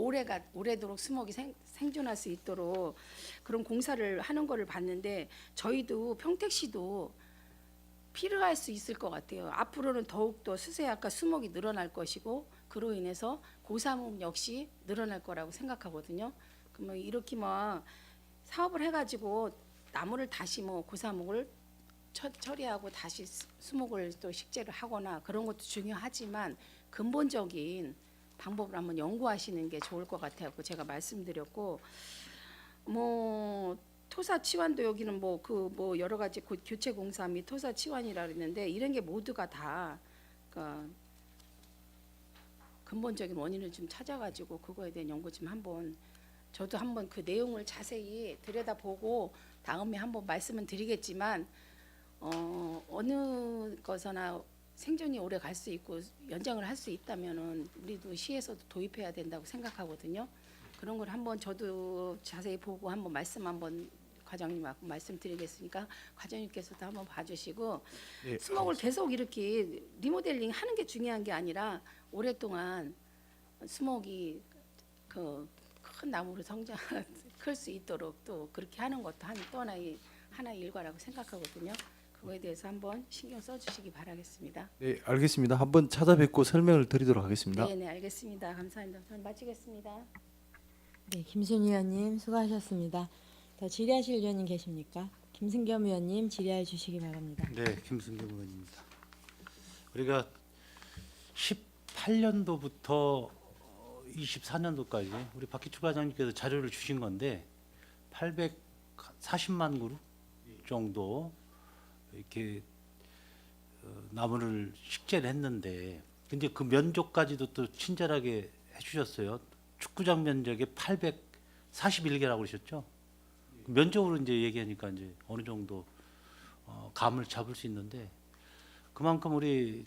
오래도록 수목이 생존할 수 있도록 그런 공사를 하는 거를 봤는데 저희도 평택시도 필요할 수 있을 것 같아요. 앞으로는 더욱더 수세아카 수목이 늘어날 것이고 그로 인해서 고사목 역시 늘어날 거라고 생각하거든요. 그러면 이렇게 막 사업을 해가지고 나무를 다시 뭐 고사목을 처리하고 다시 수목을 또 식재를 하거나 그런 것도 중요하지만 근본적인 방법을 한번 연구하시는 게 좋을 것 같아요. 제가 말씀드렸고 뭐 토사 치환도 여기는 뭐 여러 가지 교체 공사 및 토사 치환이라 그랬는데 이런 게 모두가 다 그러니까 근본적인 원인을 좀 찾아가지고 그거에 대한 연구 좀 한번 저도 한번 그 내용을 자세히 들여다보고 다음에 한번 말씀은 드리겠지만 어느 것이나 생존이 오래 갈 수 있고 연장을 할 수 있다면은 우리도 시에서도 도입해야 된다고 생각하거든요. 그런 걸 한번 저도 자세히 보고 한번 과장님하고 말씀드리겠으니까 과장님께서도 한번 봐주시고 예, 수목을 계속 이렇게 리모델링 하는 게 중요한 게 아니라 오랫동안 수목이 그 큰 나무로 클 수 있도록 또 그렇게 하는 것도 또 하나의 일과라고 생각하거든요. 그거에 대해서 한번 신경 써주시기 바라겠습니다. 네, 알겠습니다. 한번 찾아뵙고 설명을 드리도록 하겠습니다. 네, 알겠습니다. 감사합니다. 저는 마치겠습니다. 네, 김순 의원님 수고하셨습니다. 더 질의하실 의원님 계십니까? 김승겸 의원님 질의해 주시기 바랍니다. 네, 김승겸 의원입니다. 우리가 18년도부터 24년도까지 우리 박기초 과장님께서 자료를 주신 건데 840만 그루 정도 이렇게 나무를 식재를 했는데 근데 그 면적까지도 또 친절하게 해주셨어요. 축구장 면적이 841개라고 그러셨죠? 면적으로 이제 얘기하니까 이제 어느 정도 감을 잡을 수 있는데 그만큼 우리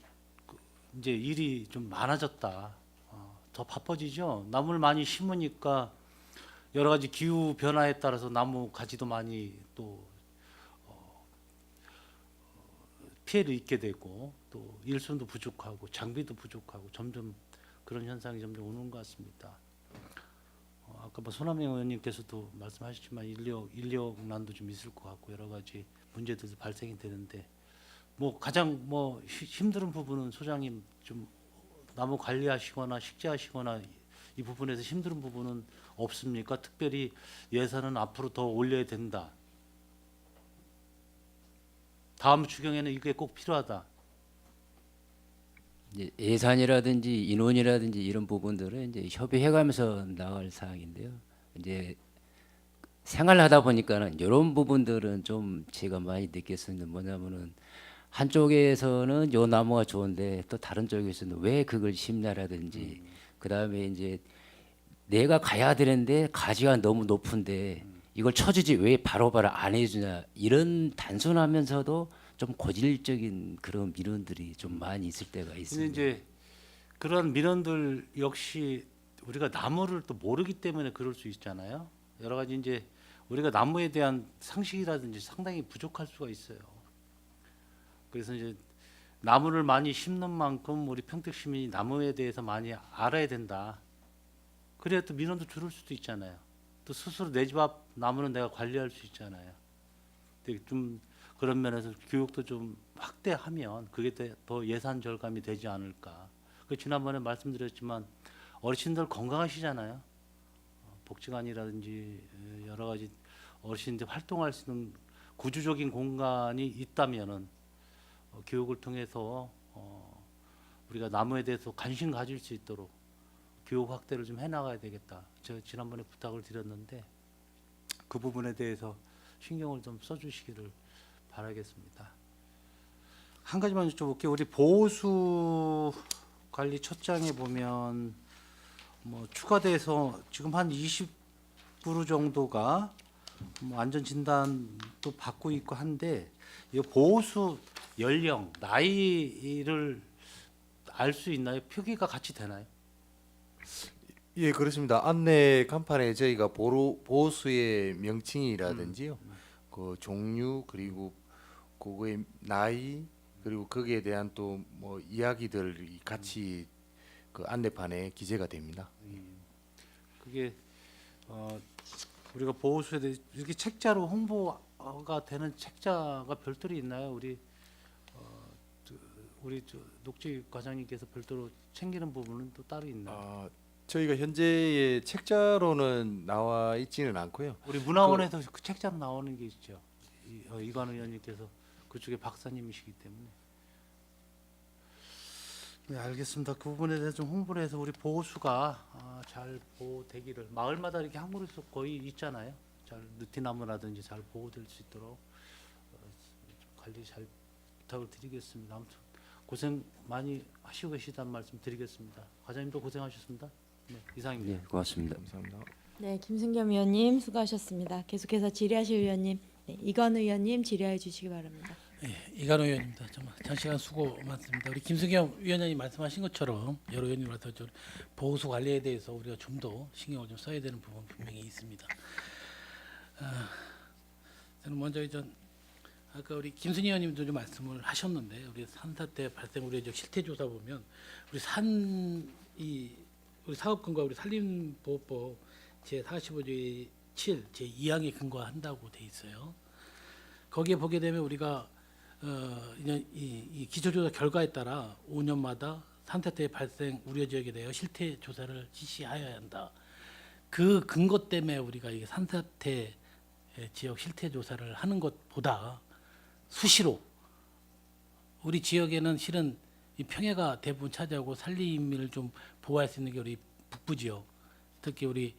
이제 일이 좀 많아졌다. 더 바빠지죠. 나무를 많이 심으니까 여러 가지 기후 변화에 따라서 나무 가지도 많이 또 피해를 입게 되고 또 일손도 부족하고 장비도 부족하고 점점 그런 현상이 점점 오는 것 같습니다. 아까 뭐 손학명 의원님께서도 말씀하셨지만 인력난도 좀 있을 것 같고 여러 가지 문제들도 발생이 되는데 뭐 가장 뭐 힘든 부분은 소장님 좀 나무 관리하시거나 식재하시거나 이 부분에서 힘든 부분은 없습니까? 특별히 예산은 앞으로 더 올려야 된다. 다음 추경에는 이게 꼭 필요하다. 이제 예산이라든지 인원이라든지 이런 부분들은 이제 협의해가면서 나갈 사항인데요. 이제 생활하다 보니까는 이런 부분들은 좀 제가 많이 느꼈었는데 뭐냐면은 한쪽에서는 요 나무가 좋은데 또 다른 쪽에서는 왜 그걸 심냐라든지 그다음에 이제 내가 가야 되는데 가지가 너무 높은데 이걸 쳐주지 왜 바로바로 안 해주냐 이런 단순하면서도 좀 고질적인 그런 민원들이 좀 많이 있을 때가 근데 있습니다. 이제 그런 민원들 역시 우리가 나무를 또 모르기 때문에 그럴 수 있잖아요. 여러 가지 이제 우리가 나무에 대한 상식이라든지 상당히 부족할 수가 있어요. 그래서 이제 나무를 많이 심는 만큼 우리 평택 시민이 나무에 대해서 많이 알아야 된다. 그래야 또 민원도 줄을 수도 있잖아요. 또 스스로 내 집 앞 나무는 내가 관리할 수 있잖아요. 되게 좀 그런 면에서 교육도 좀 확대하면 그게 더 예산 절감이 되지 않을까. 그 지난번에 말씀드렸지만 어르신들 건강하시잖아요. 복지관이라든지 여러 가지 어르신들 활동할 수 있는 구조적인 공간이 있다면은 교육을 통해서 우리가 나무에 대해서 관심 가질 수 있도록 교육 확대를 좀 해나가야 되겠다. 제가 지난번에 부탁을 드렸는데 그 부분에 대해서 신경을 좀 써주시기를 바라겠습니다. 한 가지만 여쭤볼게요. 우리 보호수 관리 첫장에 보면 뭐 추가돼서 지금 한 20% 정도가 뭐 안전 진단도 받고 있고 한데 이 보호수 연령, 나이를 알 수 있나요? 표기가 같이 되나요? 예, 그렇습니다. 안내 간판에 저희가 보호수의 명칭이라든지요, 그 종류 그리고 그거의 나이 그리고 거기에 대한 또 뭐 이야기들이 같이 그 안내판에 기재가 됩니다. 그게 우리가 보호수에 대해 이렇게 책자로 홍보가 되는 책자가 별도로 있나요? 우리 녹지 과장님께서 별도로 챙기는 부분은 또 따로 있나요? 저희가 현재의 책자로는 나와 있지는 않고요. 우리 문화원에서 그 책자로 나오는 게 있죠. 이관 의원님께서 그쪽에 박사님이시기 때문에. 네, 알겠습니다. 그 부분에 대해서 좀 홍보를 해서 우리 보호수가 잘 보호되기를, 마을마다 이렇게 한 그루씩 거의 있잖아요. 잘 느티나무라든지 잘 보호될 수 있도록 관리 잘 부탁을 드리겠습니다. 아무튼 고생 많이 하시고 계시다는 말씀 드리겠습니다. 과장님도 고생하셨습니다. 네, 이상입니다. 네, 고맙습니다. 감사합니다. 네, 김승겸 의원님 수고하셨습니다. 계속해서 질의하실 의원님, 네, 이건 의원님 질의해 주시기 바랍니다. 이관호 의원입니다. 정말 장시간 수고 많습니다. 우리 김승겸 위원장님 말씀하신 것처럼 여러 의원님 말씀하신 보호수 관리에 대해서 우리가 좀 더 신경을 좀 써야 되는 부분 분명히 있습니다. 저는 먼저 아까 우리 김순희 의원님도 좀 말씀을 하셨는데 우리 산사태 발생 우려 지역 실태 조사 보면 우리 사업권과 우리 산림보호법 제 45조의 7 제 2항에 근거한다고 돼 있어요. 거기에 보게 되면 우리가 이 기초조사 결과에 따라 5년마다 산사태 발생 우려 지역에 대해 실태 조사를 실시하여야 한다. 그 근거 때문에 우리가 이 산사태 지역 실태 조사를 하는 것보다 수시로 우리 지역에는 실은 이 평해가 대부분 차지하고 산림을 좀 보호할 수 있는 게 우리 북부 지역, 특히 우리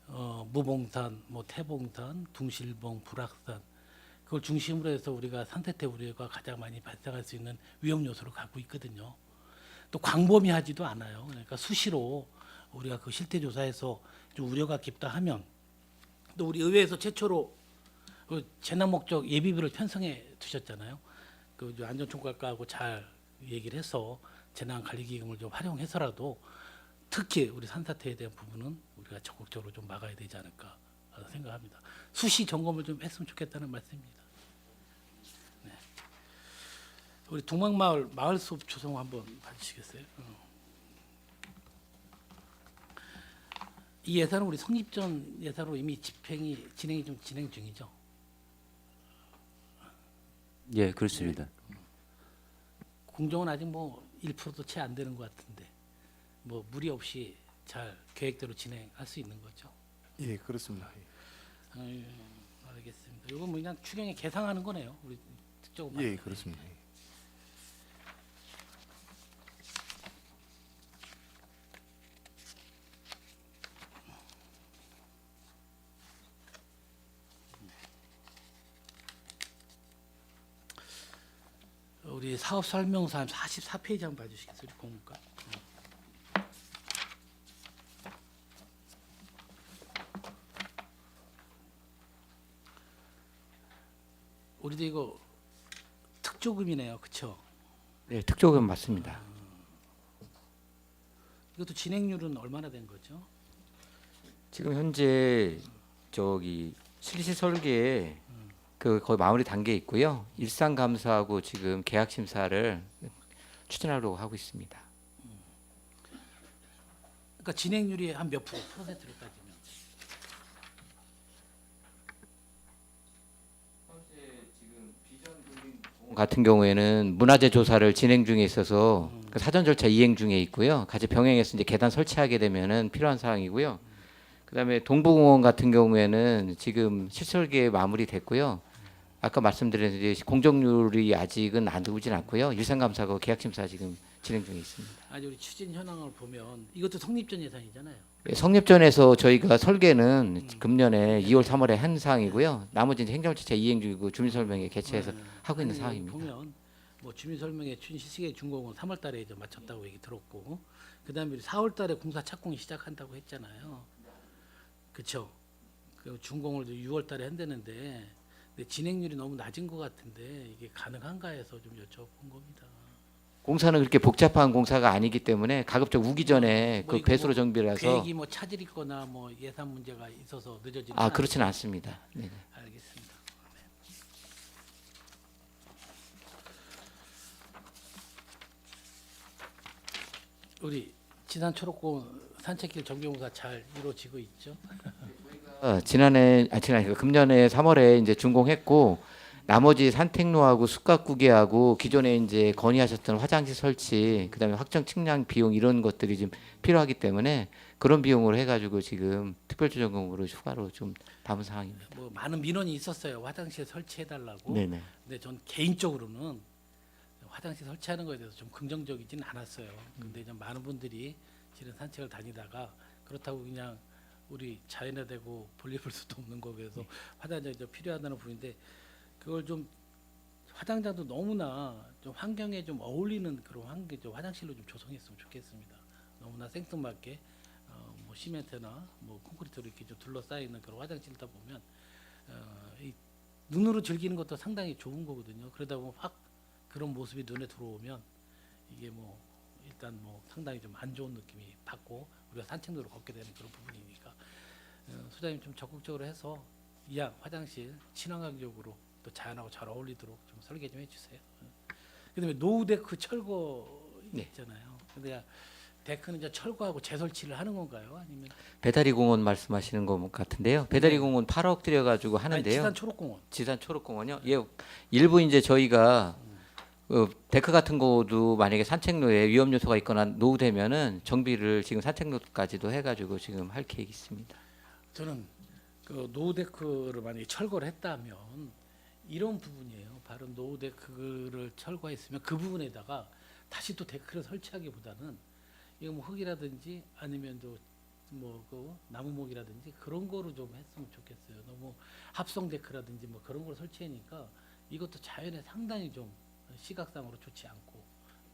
무봉산, 뭐 태봉산, 둥실봉, 불악산 그걸 중심으로 해서 우리가 산사태 우려가 가장 많이 발생할 수 있는 위험 요소로 가고 있거든요. 또 광범위하지도 않아요. 그러니까 수시로 우리가 그 실태 조사에서 좀 우려가 깊다 하면 또 우리 의회에서 최초로 그 재난 목적 예비비를 편성해 두셨잖아요. 그 안전총괄과하고 잘 얘기를 해서 재난 관리 기금을 좀 활용해서라도 특히 우리 산사태에 대한 부분은 우리가 적극적으로 좀 막아야 되지 않을까 생각합니다. 수시 점검을 좀 했으면 좋겠다는 말씀입니다. 네. 우리 동막마을 마을수업 조성 한번 봐주시겠어요? 이 예산은 우리 성립전 예산으로 이미 진행이 좀 진행 중이죠. 예, 그렇습니다. 공정은 아직 뭐 1%도 채 안 되는 것 같은데 뭐 무리 없이 잘 계획대로 진행할 수 있는 거죠. 예, 그렇습니다. 알겠습니다. 이건 뭐 그냥 추경에 계상하는 거네요. 우리 특적으로. 예, 그렇습니다. 우리 사업 설명서 44페이지 한번 봐주시겠어요? 공무과. 우리도 이거 특조금이네요, 그렇죠? 네, 특조금 맞습니다. 이것도 진행률은 얼마나 된 거죠? 지금 현재 저기 실시 설계에 거의 마무리 단계에 있고요. 일상 감사하고 지금 계약 심사를 추진하려고 하고 있습니다. 그러니까 진행률이 한 몇 %를 따지면 같은 경우에는 문화재 조사를 진행 중에 있어서 그 사전 절차 이행 중에 있고요. 같이 병행해서 이제 계단 설치하게 되면은 필요한 사항이고요. 그다음에 동부공원 같은 경우에는 지금 시설계 마무리됐고요. 아까 말씀드렸듯이 공정률이 아직은 안 나오진 않고요. 유상감사하고 계약심사 지금 진행 중에 있습니다. 아니 우리 추진 현황을 보면 이것도 성립전 예산이잖아요. 성립전에서 저희가 설계는 금년에 2월 3월에 한 사항이고요. 나머지는 행정절차 이행 중이고 주민설명회 개최해서 하고 있는 아니, 사항입니다. 보면 뭐 주민설명회 춘시시계 준공은 3월달에 이제 마쳤다고 얘기 들었고, 그다음에 4월달에 공사 착공이 시작한다고 했잖아요. 그렇죠? 그 준공을 6월달에 한다는데 근데 진행률이 너무 낮은 것 같은데 이게 가능한가 해서 좀 여쭤본 겁니다. 공사는 그렇게 복잡한 공사가 아니기 때문에 가급적 우기 전에 뭐 그 이거 배수로 뭐 정비라서 계획이 뭐 차질 있거나 뭐 예산 문제가 있어서 늦어지는 건 그렇지는 않습니다. 네. 알겠습니다. 네. 우리 지산 초록공원 산책길 정비공사 잘 이루어지고 있죠? 지난해 금년에 3월에 이제 준공했고 나머지 산책로하고 숲가꾸기하고 기존에 이제 건의하셨던 화장실 설치, 그다음에 확정 측량 비용 이런 것들이 좀 필요하기 때문에 그런 비용으로 해가지고 지금 특별조정금으로 휴가로 좀 담은 상황입니다. 뭐 많은 민원이 있었어요. 화장실 설치해달라고. 네네. 근데 전 개인적으로는 화장실 설치하는 거에 대해서 좀 긍정적이진 않았어요. 근데 좀 많은 분들이 실은 산책을 다니다가 그렇다고 그냥 우리 자연에 대고 볼일 볼 수도 없는 거고 해서 화장장이 좀 필요하다는 부분인데 그걸 좀 화장장도 너무나 좀 환경에 좀 어울리는 그런 환경 좀 화장실로 좀 조성했으면 좋겠습니다. 너무나 생뚱맞게 뭐 시멘트나 뭐 콘크리트로 이렇게 좀 둘러싸이는 그런 화장실이다 보면 이 눈으로 즐기는 것도 상당히 좋은 거거든요. 그러다 보면 확 그런 모습이 눈에 들어오면 이게 뭐 일단 뭐 상당히 좀 안 좋은 느낌이 받고 우리가 산책로를 걷게 되는 그런 부분이니까 소장님 좀 적극적으로 해서 이양 화장실 친환경적으로 또 자연하고 잘 어울리도록 좀 설계 좀 해주세요. 그다음에 노후 데크 철거 있잖아요. 근데 데크는 이제 철거하고 재설치를 하는 건가요? 아니면 배다리 공원 말씀하시는 것 같은데요. 배다리 공원 8억 들여가지고 하는데요. 지산 초록공원. 지산 초록공원요. 예, 일부 이제 저희가 데크 같은 거도 만약에 산책로에 위험 요소가 있거나 노후되면은 정비를 지금 산책로까지도 해가지고 지금 할 계획이 있습니다. 저는 그 노후 데크를 만약에 철거를 했다면 이런 부분이에요. 바로 노후 데크를 철거했으면 그 부분에다가 다시 또 데크를 설치하기보다는 이거 뭐 흙이라든지 아니면 또 뭐 그 나무목이라든지 그런 거로 좀 했으면 좋겠어요. 너무 합성 데크라든지 뭐 그런 걸 설치하니까 이것도 자연에 상당히 좀 시각상으로 좋지 않고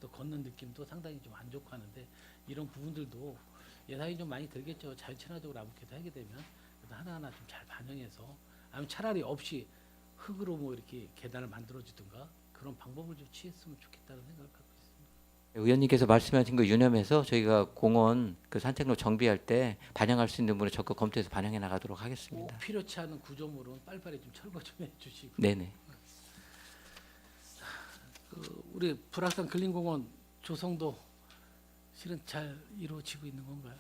또 걷는 느낌도 상당히 좀 안 좋고 하는데 이런 부분들도 예산이 좀 많이 들겠죠. 자연 친화적으로 아무렇게도 하게 되면 그래도 하나하나 좀 잘 반영해서 아니면 차라리 없이 흙으로 뭐 이렇게 계단을 만들어주든가 그런 방법을 좀 취했으면 좋겠다는 생각을 갖고 있습니다. 의원님께서 말씀하신 거 유념해서 저희가 공원 그 산책로 정비할 때 반영할 수 있는 부분을 적극 검토해서 반영해 나가도록 꼭 하겠습니다. 필요치 않은 구조물은 빨리빨리 좀 철거 좀 해주시고 네네. 그 우리 불악산 근린공원 조성도 실은 잘 이루어지고 있는 건가요?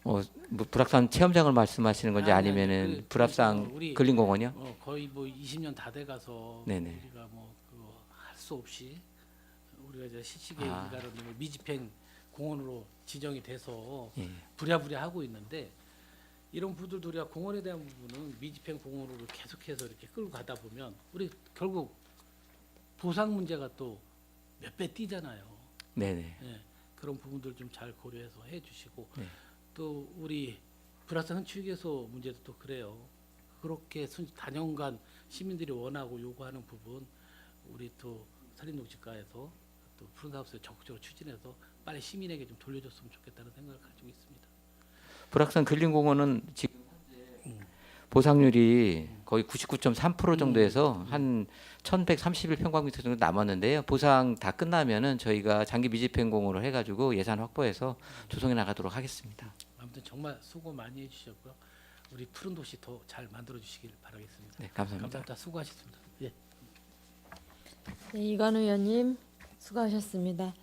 뭐 불악산 체험장을 말씀하시는 건지 아니, 아니면은 그 불악산 우리 근린공원이요? 거의 뭐 20년 다 돼가서 네네. 우리가 뭐 그거 할 수 없이 우리가 이제 시시게 아. 일가로 미집행 공원으로 지정이 돼서 예. 부랴부랴 하고 있는데 이런 부분들도 우리가 공원에 대한 부분은 미집행 공원으로 계속해서 이렇게 끌고 가다 보면 우리 결국 보상 문제가 또 몇 배 뛰잖아요. 네네. 예, 그런 부분들 좀 잘 고려해서 해주시고 네. 또 우리 불악산 헌축에서 문제도 또 그래요. 그렇게 단연간 시민들이 원하고 요구하는 부분 우리 또 산림농지과에서 또 푸른사업소에 적극적으로 추진해서 빨리 시민에게 좀 돌려줬으면 좋겠다는 생각을 가지고 있습니다. 불악산 근린공원은 지금 보상률이 거의 99.3% 정도에서 한 1,131평방미터 정도 남았는데요. 보상 다 끝나면은 저희가 장기 미집행 공원을 해가지고 예산 확보해서 조성해 나가도록 하겠습니다. 아무튼 정말 수고 많이 해주셨고요. 우리 푸른 도시 더 잘 만들어 주시길 바라겠습니다. 네, 감사합니다. 감사합니다. 수고하셨습니다. 예. 네, 이관 의원님 수고하셨습니다.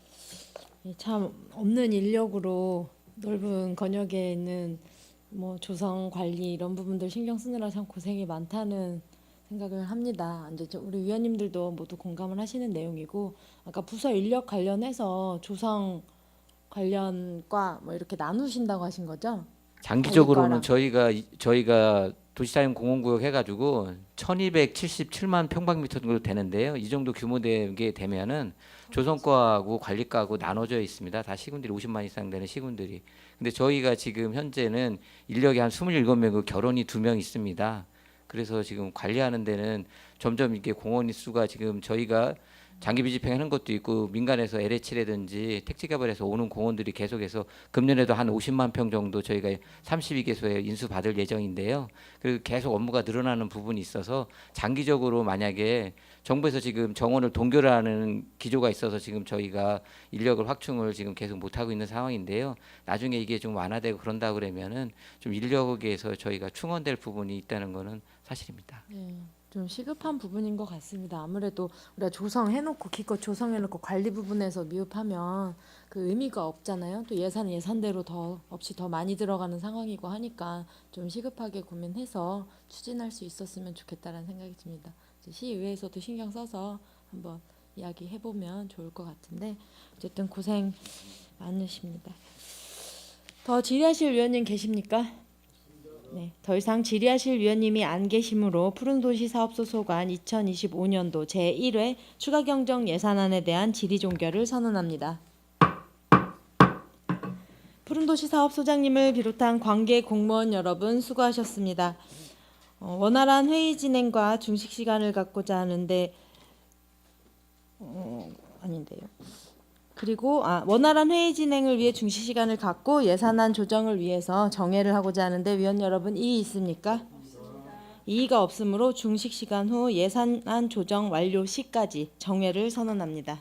참 없는 인력으로 넓은 권역에 있는 뭐 조성 관리 이런 부분들 신경 쓰느라 참 고생이 많다는 생각을 합니다. 이제 우리 위원님들도 모두 공감을 하시는 내용이고, 아까 부서 인력 관련해서 조성 관련과 뭐 이렇게 나누신다고 하신 거죠? 장기적으로는 관리과랑. 저희가 도시사용 공원구역 해가지고 1,277만 평방미터 정도 되는데요. 이 정도 규모 되게 되면은 조성과하고 관리과하고 나눠져 있습니다. 다 시군들이 50만 이상 되는 시군들이. 근데 저희가 지금 현재는 인력이 한 27명이고 결혼이 2명 있습니다. 그래서 지금 관리하는 데는 점점 이게 공원 수가 지금 저희가 장기비 집행하는 것도 있고 민간에서 LH라든지 택지 개발해서 오는 공원들이 계속해서 금년에도 한 50만 평 정도 저희가 32개소에 인수 받을 예정인데요. 그리고 계속 업무가 늘어나는 부분이 있어서 장기적으로 만약에 정부에서 지금 정원을 동결하는 기조가 있어서 지금 저희가 인력을 확충을 지금 계속 못 하고 있는 상황인데요. 나중에 이게 좀 완화되고 그런다 그러면은 좀 인력에서 저희가 충원될 부분이 있다는 거는 사실입니다. 네, 좀 시급한 부분인 것 같습니다. 아무래도 우리가 조성해놓고 기껏 조성해놓고 관리 부분에서 미흡하면 그 의미가 없잖아요. 또 예산은 예산대로 더 없이 더 많이 들어가는 상황이고 하니까 좀 시급하게 고민해서 추진할 수 있었으면 좋겠다라는 생각이 듭니다. 이제 시의회에서도 신경 써서 한번 이야기해 보면 좋을 것 같은데, 어쨌든 고생 많으십니다. 더 질의하실 위원님 계십니까? 네, 더 이상 질의하실 위원님이 안 계시므로 푸른도시 사업소소관 2025년도 제1회 추가경정 예산안에 대한 질의 종결을 선언합니다. 푸른도시 사업소장님을 비롯한 관계 공무원 여러분 수고하셨습니다. 원활한 회의 진행과 중식 시간을 갖고자 하는데 아닌데요. 그리고 원활한 회의 진행을 위해 중식 시간을 갖고 예산안 조정을 위해서 정회를 하고자 하는데 위원 여러분 이의 있습니까? 이의가 없으므로 중식 시간 후 예산안 조정 완료 시까지 정회를 선언합니다.